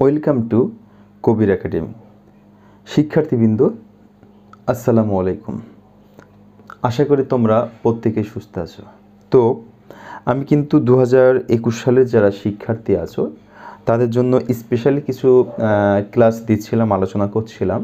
Welcome to Kabir academy. শিক্ষার্থীবৃন্দ, আসসালামু আলাইকুম। আশা করি তোমরা প্রত্যেকেই সুস্থ আছো। তো আমি কিন্তু 2021 সালের যারা শিক্ষার্থী আছো তাদের জন্য স্পেশালি কিছু ক্লাস দিচ্ছিলাম, আলোচনা করছিলাম।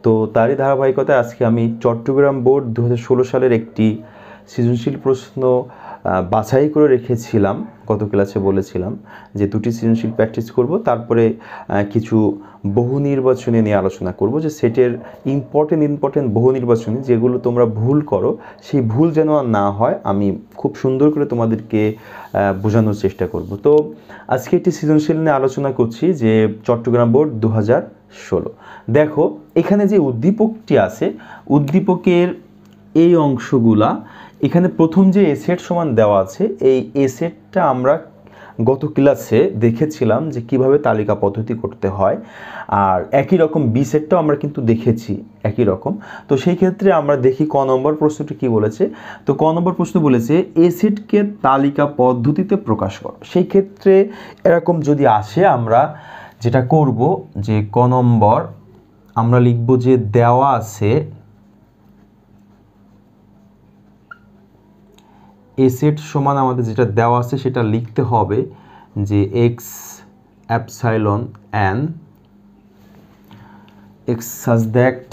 তো তারই ধারাবাহিকতায় আজকে আমি চট্টগ্রাম বোর্ড 2016 সালের একটি সৃজনশীল প্রশ্ন বাছাই করে রেখেছিলাম। গত ক্লাসে বলেছিলাম যে দুটি সৃজনশীল প্র্যাকটিস করব, তারপরে কিছু বহু নির্বাচনী নিয়ে আলোচনা করব, যে সেটের ইম্পর্টেন্ট বহু নির্বাচনী যেগুলো তোমরা ভুল করো সেই ভুল যেন আর না হয়, আমি খুব সুন্দর করে তোমাদেরকে বোঝানোর চেষ্টা করব। তো আজকে একটি সৃজনশীল নিয়ে আলোচনা করছি, যে চট্টগ্রাম বোর্ড 2016। দেখো এখানে যে উদ্দীপকটি আছে, উদ্দীপকের এই অংশগুলা, এখানে প্রথম যে এ সেট সমান দেওয়া আছে, এই এ সেটটা আমরা গত ক্লাসে দেখেছিলাম যে কিভাবে তালিকা পদ্ধতি করতে হয়, আর একই রকম বি সেটটাও আমরা কিন্তু দেখেছি একই রকম। তো সেই ক্ষেত্রে আমরা দেখি ক নম্বর প্রশ্নটি কি বলেছে। তো ক নম্বর প্রশ্ন বলেছে এ সেটকে তালিকা পদ্ধতিতে প্রকাশ করো। সেই ক্ষেত্রে এরকম যদি আসে, আমরা যেটা করব যে ক নম্বর আমরা লিখব যে দেওয়া আছে এ সেট সমান, আমাদের যেটা দেওয়া আছে সেটা লিখতে হবে যে x epsilon n x such that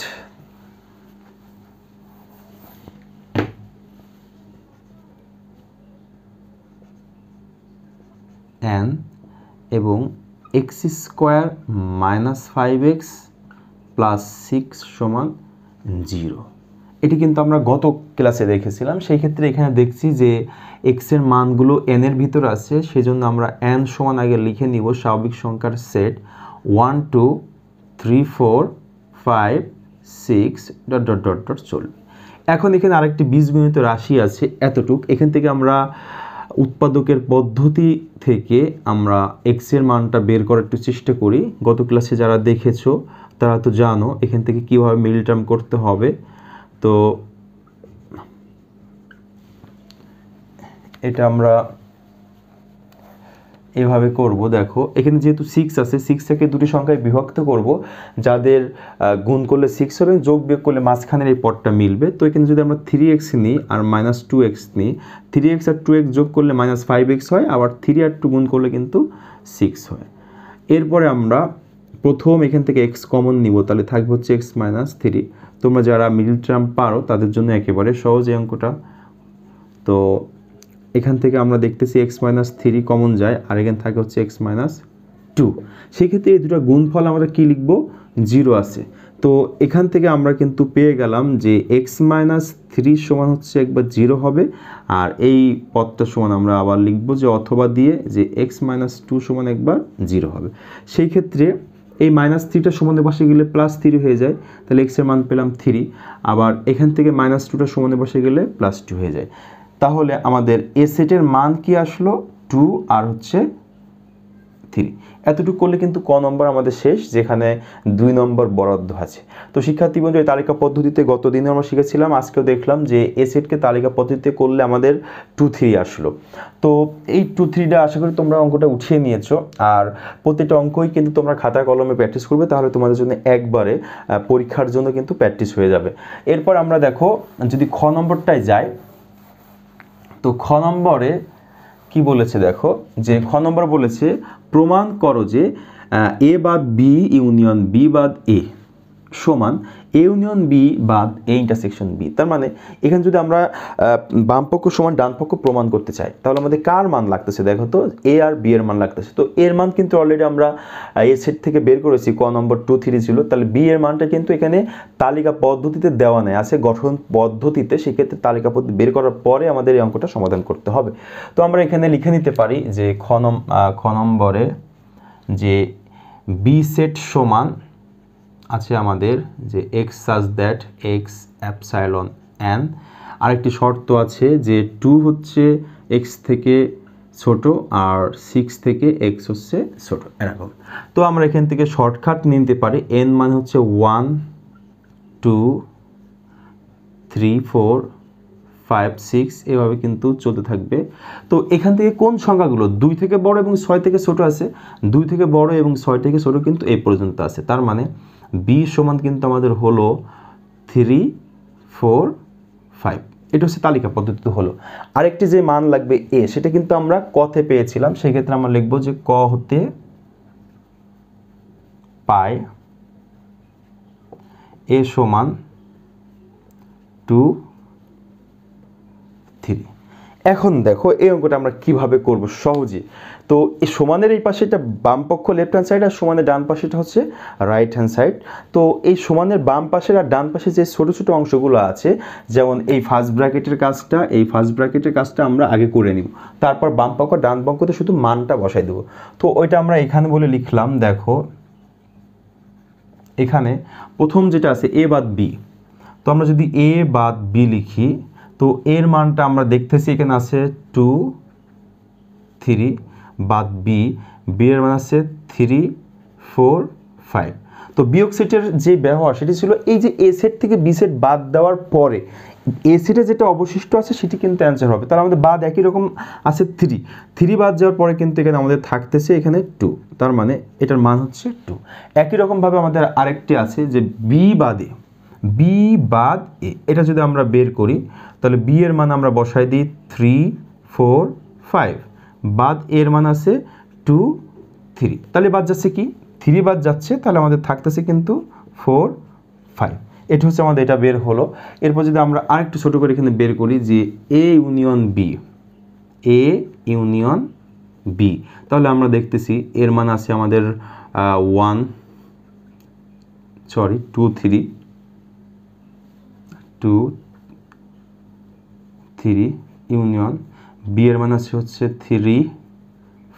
n এবং x square minus 5x plus 6 সমান 0। এটি কিন্তু আমরা গত ক্লাসে দেখেছিলাম। সেই ক্ষেত্রে এখানে দেখছি যে এক্সের মানগুলো এনের ভিতর আছে, সেজন্য আমরা এন সমান আগে লিখে নিব স্বাভাবিক সংখ্যার set 1 2 3 4 5 6 dot dot dot dot চলবে। এখন এখানে আরেকটি বীজগণিত রাশি আছে এতটুক। এখান থেকে আমরা উৎপাদকের পদ্ধতি থেকে আমরা এক্সের মানটা বের করার একটু চেষ্টা করি। গত ক্লাসে যারা দেখেছো তারা তো জানো এখান থেকে কীভাবে মিডল টার্ম করতে হবে। তো এটা আমরা এভাবে করব। দেখো এখানে যেহেতু 6 আছে, 6 থেকে দুটি সংখ্যায় বিভক্ত করব, যাদের গুণ করলে 6 হবে, যোগ বিয়োগ করলে মাঝখানের এই পদটা মিলবে। তো এখানে যদি আমরা 3x নিই আর মাইনাস 2x নিই, 3x আর 2x যোগ করলে মাইনাস 5x হয়, আবার 3 আর 2 গুণ করলে কিন্তু 6 হয়। এরপরে আমরা প্রথম এখান থেকে x কমন নিব, তাহলে থাকবে হচ্ছে x মাইনাস 3। তোমরা যারা মিডল টার্ম পারো তাদের জন্য একেবারে সহজ এই অঙ্কটা। তো এখান থেকে আমরা দেখতেছি x মাইনাস 3 কমন যায়, আর এখানে থাকে হচ্ছে x মাইনাস 2। সেক্ষেত্রে এই দুটো গুণফল আমরা কি লিখব, 0 আছে। তো এখান থেকে আমরা কিন্তু পেয়ে গেলাম যে x মাইনাস 3 সমান হচ্ছে একবার 0 হবে, আর এই পদটা সমান আমরা আবার লিখব যে অথবা দিয়ে যে x মাইনাস 2 সমান একবার 0 হবে। সেই ক্ষেত্রে এই মাইনাস 3টা সমানে বসে গেলে প্লাস 3 হয়ে যায়, তাহলে x এর মান পেলাম 3। আবার এখান থেকে মাইনাস 2টা সমানে বসে গেলে প্লাস 2 হয়ে যায়। তাহলে আমাদের এ সেটের মান কি আসলো, 2 আর হচ্ছে 3। এতটুকু করলে কিন্তু ক নম্বর আমাদের শেষ, যেখানে 2 নম্বর বরাদ্দ আছে। তো শিক্ষার্থীবৃন্দ, এই তালিকা পদ্ধতিতে গত দিনে আমরা শিখেছিলাম, আজকেও দেখলাম যে এ সেটকে তালিকা পদ্ধতিতে করলে আমাদের 2 3 আসলো। তো এই 2 3টা আশা করি তোমরা অঙ্কটা উঠিয়ে নিয়েছো, আর প্রতিটা অঙ্কই কিন্তু তোমরা খাতা কলমে প্র্যাকটিস করবে, তাহলে তোমাদের জন্য একবারে পরীক্ষার জন্য কিন্তু প্র্যাকটিস হয়ে যাবে। এরপর আমরা দেখো যদি খ নম্বরটায় যাই, তো খ নম্বরে কি বলেছে দেখো, যে খ নম্বর বলেছে প্রমাণ করো যে এ বাদ বি ইউনিয়ন বি বাদ এ সমান এ ইউনিয়ন বি বাদ এ ইন্টারসেকশন বি। তার মানে এখানে যদি আমরা বাম পক্ষ সমান ডান পক্ষ প্রমাণ করতে চাই, তাহলে আমাদের কার মান লাগতেছে, দেখো তো এ আর বি এর মান লাগতেছে। তো এর মান কিন্তু অলরেডি আমরা এ সেট থেকে বের করেছি, ক নম্বর 2 3 ছিল। তাহলে বি এর মানটা কিন্তু এখানে তালিকা পদ্ধতিতে দেওয়া নেই, আছে গঠন পদ্ধতিতে। সেক্ষেত্রে তালিকা পদ্ধতি বের করার পরে আমাদের এই অঙ্কটা সমাধান করতে হবে। তো আমরা এখানে লিখে নিতে পারি যে খ নম্বরে যে বি সেট সমান আছে আমাদের যে x such that x epsilon N. আরেকটি শর্ত আছে যে 2 হচ্ছে এক্স থেকে ছোট আর 6 থেকে এক্স হচ্ছে ছোট, এরকম। তো আমরা এখান থেকে শর্টকাট নিতে পারি, এন মানে হচ্ছে 1 2 3 4 5 6 এভাবে কিন্তু চলতে থাকবে। তো এখান থেকে কোন সংখ্যাগুলো 2 থেকে বড় এবং 6 থেকে ছোট আছে, 2 থেকে বড় এবং 6 থেকে ছোট কিন্তু এই পর্যন্ত আছে। তার মানে বি সমান কিন্তু আমাদের হলো 3 4 5। এটা হচ্ছে তালিকা পদ্ধতিতে হলো। আরেকটি যে মান লাগবে এ, সেটা কিন্তু আমরা কতে পেয়েছিলাম, সেই ক্ষেত্রে আমরা লিখব যে ক হতে পাই এ সমান 2 3। এখন দেখো এই অঙ্কটা আমরা কিভাবে করব সহজে। তো এই সমানের এই পাশে এটা বাম পক্ষ লেফট হ্যান্ড সাইড, আর সমানের ডান পাশেটা হচ্ছে রাইট হ্যান্ড সাইড। তো এই সমানের বাম পাশের আর ডান পাশে যে ছোট ছোট অংশগুলো আছে, যেমন এই ফার্স্ট ব্র্যাকেটের কাজটা, এই ফার্স্ট ব্র্যাকেটের কাজটা আমরা আগে করে নিব, তারপর বাম পক্ষ ডান পক্ষতে শুধু মানটা বসাই দেবো। তো ওইটা আমরা এখানে বলে লিখলাম। দেখো এখানে প্রথম যেটা আছে এ বাদ বি, তো আমরা যদি এ বাদ বি লিখি, তো এর মানটা আমরা দেখতেছি এখানে আছে 2 3 বাদ বি, বি এর মান আছে 3 4 5। তো বিয়োগ সেটের যে ব্যবহার সেটি ছিল এই যে এ সেট থেকে বি সেট বাদ দেওয়ার পরে এ সেটে যেটা অবশিষ্ট আছে সেটি কিন্তু অ্যান্সার হবে। তাহলে আমাদের বাদ একই রকম আছে 3 বাদ যাওয়ার পরে কিন্তু এখানে আমাদের থাকতেছে এখানে 2, তার মানে এটার মান হচ্ছে 2। একই রকমভাবে আমাদের আরেকটি আছে যে বি বাদে, বি বাদ এ, এটা যদি আমরা বের করি তাহলে বি এর মান আমরা বসাই দিই 3 4 5, বাদ এর মান আছে 2 3, তাহলে বাদ যাচ্ছে কি 3 বাদ যাচ্ছে, তাহলে আমাদের থাকতেছে কিন্তু 4 5। এটা হচ্ছে আমাদের এটা বের হলো। এরপর যদি আমরা আরেকটু ছোট করে এখানে বের করি যে A union B, A union B, তাহলে আমরা দেখতেছি এর মান আছে আমাদের 2 3 ইউনিয়ন বি এর মান আছে হচ্ছে 3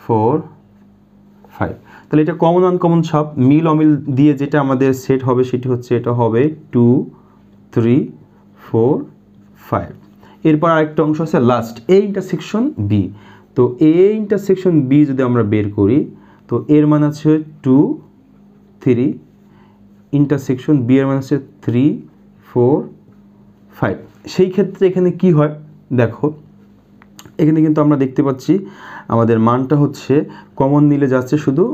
4 5। তাহলে এটা কমন আনকমন সব মিল অমিল দিয়ে যেটা আমাদের সেট হবে সেটি হচ্ছে এটা হবে 2 3 4 5। এরপর আরেকটা অংশ আছে লাস্ট এ ইন্টারসেকশন বি। তো এ ইন্টারসেকশন বি যদি আমরা বের করি, তো এর মান আছে 2 3, ইন্টারসেকশন বি এর মান আছে 3 4 5। সেই ক্ষেত্রে এখানে কি হয় দেখো, এখানে কিন্তু আমরা দেখতে পাচ্ছি আমাদের মানটা হচ্ছে কমন নিলে যাচ্ছে শুধু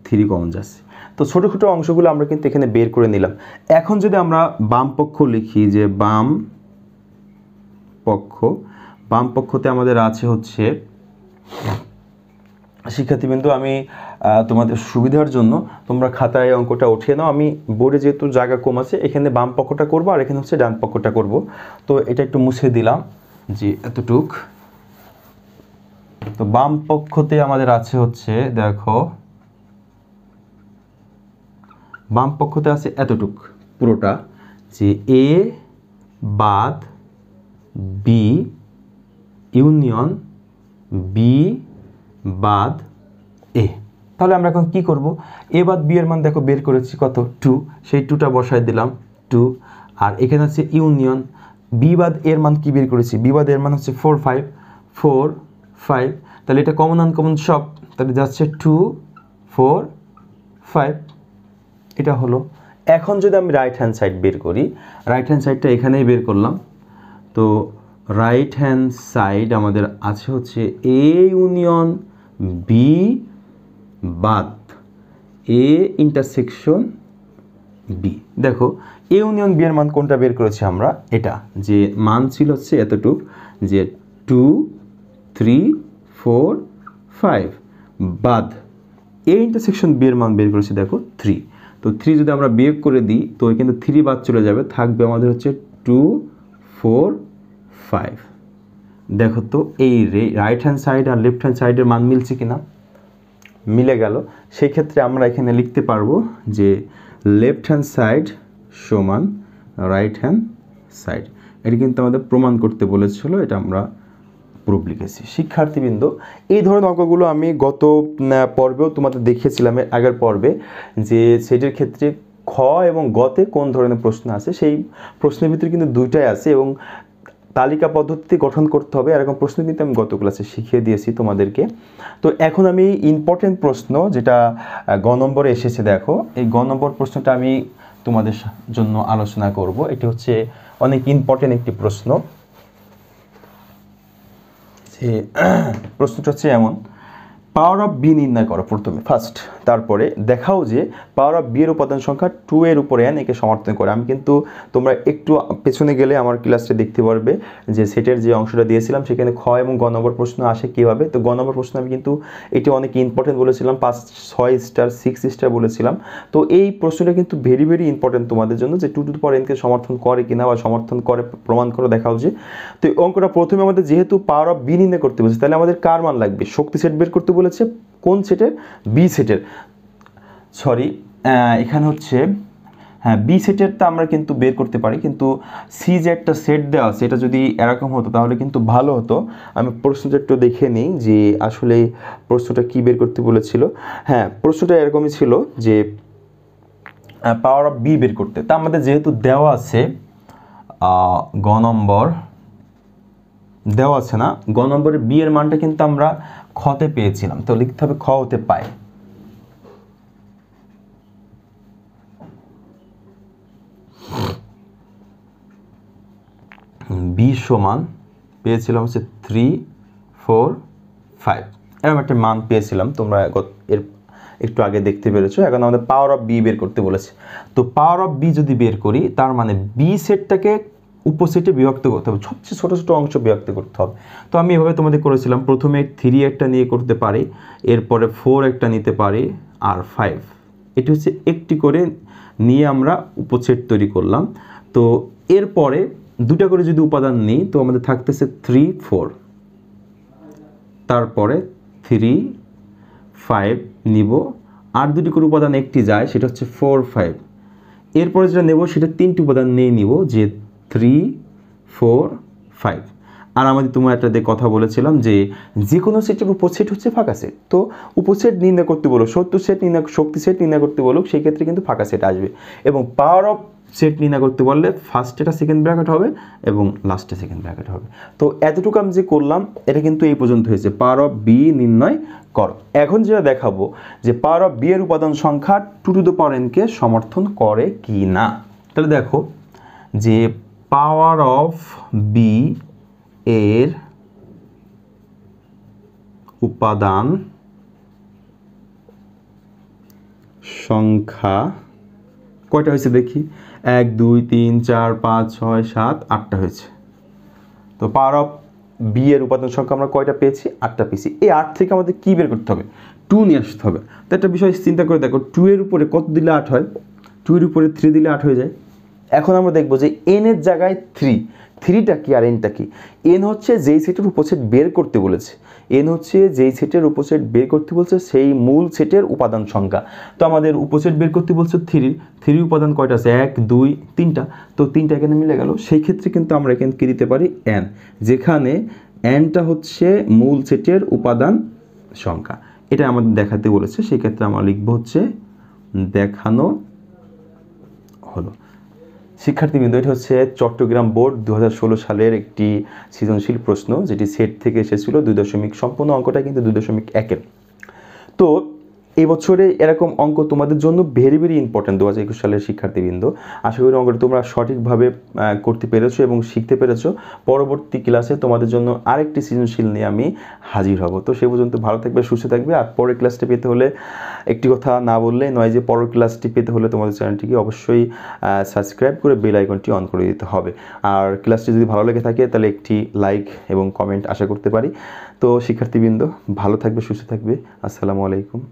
3 কমন যাচ্ছে। তো ছোটো ছোটো অংশগুলো আমরা কিন্তু এখানে বের করে নিলাম। এখন যদি আমরা বাম পক্ষ লিখি যে বাম পক্ষতে আমাদের আছে হচ্ছে, শিক্ষার্থীবৃন্দ আমি তোমাদের সুবিধার জন্য তোমরা খাতায় অঙ্কটা উঠিয়ে নাও, আমি বোর্ডে যেহেতু জায়গা কম আছে এখানে বাম পক্ষটা করবো আর এখানে হচ্ছে ডান পক্ষটা করব। তো এটা একটু মুছে দিলাম যে এতটুক। তো বাম পক্ষতে আমাদের আছে হচ্ছে দেখো, বাম পক্ষতে আছে এতটুক পুরোটা যে এ বাদ বি ইউনিয়ন বি বাদ এ। তাহলে আমরা এখন কি করব, এ বাদ বি এর মান দেখো বের করেছি কত 2, সেই 2টা বসায় দিলাম 2, আর এখানে আছে ইউনিয়ন বি বাদ এর মান কি বের করেছি, বি বাদ এর মান হচ্ছে 4 5, তাহলে এটা কমন আনকমন সব, তাহলে যাচ্ছে 2 4 5, এটা হলো। এখন যদি আমি রাইট হ্যান্ড সাইড বের করি, রাইট হ্যান্ড সাইডটা এখানেই বের করলাম। তো রাইট হ্যান্ড সাইড আমাদের আছে হচ্ছে এ ইউনিয়ন বি বাদ এ ইন্টারসেকশন বি। দেখো এ ইউনিয়ন বি এর মান কোনটা বের করেছি আমরা, এটা যে মান ছিল হচ্ছে এতটুক যে 2 3 4 5 বাদ এ ইন্টারসেকশন বি এর মান বের করেছি দেখো 3। তো 3 যদি আমরা বিয়োগ করে দিই তো কিন্তু 3 বাদ চলে যাবে, থাকবে আমাদের হচ্ছে 2 4 5। দেখো তো এই রাইট হ্যান্ড সাইড আর লেফট হ্যান্ড সাইডের মান মিলছে কিনা, মিলে গেল। সেই ক্ষেত্রে আমরা এখানে লিখতে পারবো যে লেফট হ্যান্ড সাইড সমান রাইট হ্যান্ড সাইড। এটি কিন্তু আমাদের প্রমাণ করতে বলেছিল, এটা আমরা প্রুফ লিখেছি। শিক্ষার্থীবৃন্দ এই ধরনের অঙ্কগুলো আমি গত পর্বেও তোমাদের দেখিয়েছিলাম এর আগের পর্বে, যে সেটির ক্ষেত্রে খ এবং গতে কোন ধরনের প্রশ্ন আছে, সেই প্রশ্নের ভিতরে কিন্তু দুইটাই আছে এবং তালিকা পদ্ধতি গঠন করতে হবে, এরকম প্রশ্ন কিন্তু আমি গত ক্লাসে শিখিয়ে দিয়েছি তোমাদেরকে। তো এখন আমি ইম্পর্টেন্ট প্রশ্ন যেটা গ নম্বরে এসেছে, দেখো এই গ নম্বর প্রশ্নটা আমি তোমাদের জন্য আলোচনা করব। এটি হচ্ছে অনেক ইম্পর্টেন্ট একটি প্রশ্ন। যে প্রশ্নটা হচ্ছে এমন, পাওয়ার অফ বি নির্ণয় করো প্রথমে ফার্স্ট, তারপরে দেখাও যে পাওয়ার অফ বি এর উপাদান সংখ্যা 2 এর উপরে n একে সমর্থন করে। আমি কিন্তু তোমরা একটু পেছনে গেলে আমার ক্লাসটা দেখতে পারবে যে সেটের যে অংশটা দিয়েছিলাম সেখানে খ এবং গ নম্বর প্রশ্ন আসে কীভাবে। তো গ নম্বর প্রশ্ন আমি কিন্তু এটি অনেক ইম্পর্টেন্ট বলেছিলাম, 5-6 স্টার 6 স্টার বলেছিলাম। তো এই প্রশ্নটা কিন্তু ভেরি ভেরি ইম্পর্টেন্ট তোমাদের জন্য, যে 2 টু দি পাওয়ার n কে সমর্থন করে কিনা বা সমর্থন করে প্রমাণ করে দেখাও যে। তো এই অঙ্কটা প্রথমে আমাদের যেহেতু পাওয়ার অফ বি নির্ণয় করতে বলেছে, তাহলে আমাদের কার মান লাগবে? শক্তি সেট বের করতে বলেছে, কোন সেটের? বি সেটের, সরি এখানে হচ্ছে হ্যাঁ বি সেটেরটা আমরা কিন্তু বের করতে পারি, কিন্তু সি যে একটা সেট দেওয়া আছে এটা যদি এরকম হতো তাহলে কিন্তু ভালো হতো। আমি প্রশ্নটা একটু দেখে নিই যে আসলে প্রশ্নটা কি বের করতে বলেছিল। হ্যাঁ প্রশ্নটা এরকমই ছিল যে পাওয়ার অফ বি বের করতে। তা আমাদের যেহেতু দেওয়া আছে গ নম্বর দেওয়া আছে না, গ নম্বরে বি এর মানটা কিন্তু আমরা খতে পেয়েছিলাম, তো লিখতে হবে খ হতে পাই। বি সমান পেয়েছিলাম হচ্ছে 3, 4, 5 এরকম একটা মান পেয়েছিলাম, তোমরা এর একটু আগে দেখতে পেরেছো। এখন আমাদের পাওয়ার অফ বি বের করতে বলেছে। তো পাওয়ার অফ বি যদি বের করি তার মানে বি সেটটাকে উপসেটে বিভক্ত করতে হবে, সবচেয়ে ছোটো ছোটো অংশ বিভক্ত করতে হবে। তো আমি এভাবে তোমাদের করেছিলাম, প্রথমে 3 একটা নিয়ে করতে পারি, এরপরে 4 একটা নিতে পারি, আর 5 এটি হচ্ছে একটি করে নিয়ে আমরা উপসেট তৈরি করলাম। তো এরপরে দুটা করে যদি উপাদান নিই তো আমাদের থাকতেছে 3, 4, তারপরে 3, 5 নিব, আর দুটি করে উপাদান একটি যায় সেটা হচ্ছে 4, 5। এরপরে যেটা নেব সেটা 3টি উপাদান নিয়ে নিব, যে 3, 4, 5। আর আমাদের তোমার একটা কথা বলেছিলাম যে কোনো সেটের উপসেট হচ্ছে ফাঁকা সেট। তো উপসেট নির্ণয় করতে বলো, শক্তি সেট নির্ণয় করতে বলো, সেই ক্ষেত্রে কিন্তু ফাঁকা সেট আসবে। এবং পাওয়ার অফ সেট নির্ণয় করতে বললে ফার্স্টেটা সেকেন্ড ব্র্যাকেট হবে এবং লাস্টে সেকেন্ড ব্র্যাকেট হবে। তো এতটুকু আমি যে করলাম এটা কিন্তু এই পর্যন্ত হয়েছে, পাওয়ার অফ বি নির্ণয় করো। এখন যেটা দেখাবো যে পাওয়ার অফ বি এর উপাদান সংখ্যা 2 টু দি পাওয়ার n কে সমর্থন করে কি না। তাহলে দেখো যে পাওয়ার অফ বি এর উপাদান সংখ্যা কয়টা হয়েছে দেখি, 1, 2, 3, 4, 5, 6, 7, 8টা হয়েছে। তো পাওয়ার অফ বি এর উপাদান সংখ্যা আমরা কয়টা পেয়েছি? 8টা পেয়েছি। এই 8 থেকে আমাদের কী বের করতে হবে? 2 নিয়ে আসতে হবে। তো একটা বিষয় চিন্তা করে দেখো, 2 এর উপরে কত দিলে 8 হয়? 2 এর উপরে 3 দিলে 8 হয়ে যায়। এখন আমরা দেখবো যে n এর জায়গায় 3টা কি আর nটা কি? n হচ্ছে যেই সেটের উপসেট বের করতে বলেছে, n হচ্ছে যেই সেটের উপসেট বের করতে বলছে সেই মূল সেটের উপাদান সংখ্যা। তো আমাদের উপসেট বের করতে বলছে 3 উপাদান কয়টা আছে? 1, 2, 3টা। তো 3টা এখানে মিলে গেল। সেই ক্ষেত্রে কিন্তু আমরা এখানে কি দিতে পারি? n, যেখানে nটা হচ্ছে মূল সেটের উপাদান সংখ্যা। এটা আমাদের দেখাতে বলেছে, সেই ক্ষেত্রে আমরা লিখবো হচ্ছে দেখানো হলো। শিক্ষার্থীবৃন্দ, এটা হচ্ছে চট্টগ্রাম বোর্ড 2016 সালের একটি সৃজনশীল প্রশ্ন, যেটি সেট থেকে এসেছিল। 2 সম্পূর্ণ অঙ্কটা কিন্তু 2.1-এর। তো এই বছরে এরকম অঙ্ক তোমাদের জন্য ভেরি ভেরি ইম্পর্টেন্ট 2021 সালের শিক্ষার্থীবৃন্দ। আশা করি অঙ্কটা তোমরা সঠিকভাবে করতে পেরেছো এবং শিখতে পেরেছো। পরবর্তী ক্লাসে তোমাদের জন্য আরেকটি সৃজনশীল নিয়ে আমি হাজির হব। তো সে পর্যন্ত ভালো থাকবে, সুস্থ থাকবে। আর পরের ক্লাসটি পেতে হলে একটি কথা না বললে নয়, যে পরের ক্লাসটি পেতে হলে তোমাদের চ্যানেলটিকে অবশ্যই সাবস্ক্রাইব করে বেল আইকনটি অন করে দিতে হবে। আর ক্লাসটি যদি ভালো লেগে থাকে তাহলে একটি লাইক এবং কমেন্ট আশা করতে পারি। তো শিক্ষার্থীবৃন্দ, ভালো থাকবে, সুস্থ থাকবে। আসসালামু আলাইকুম।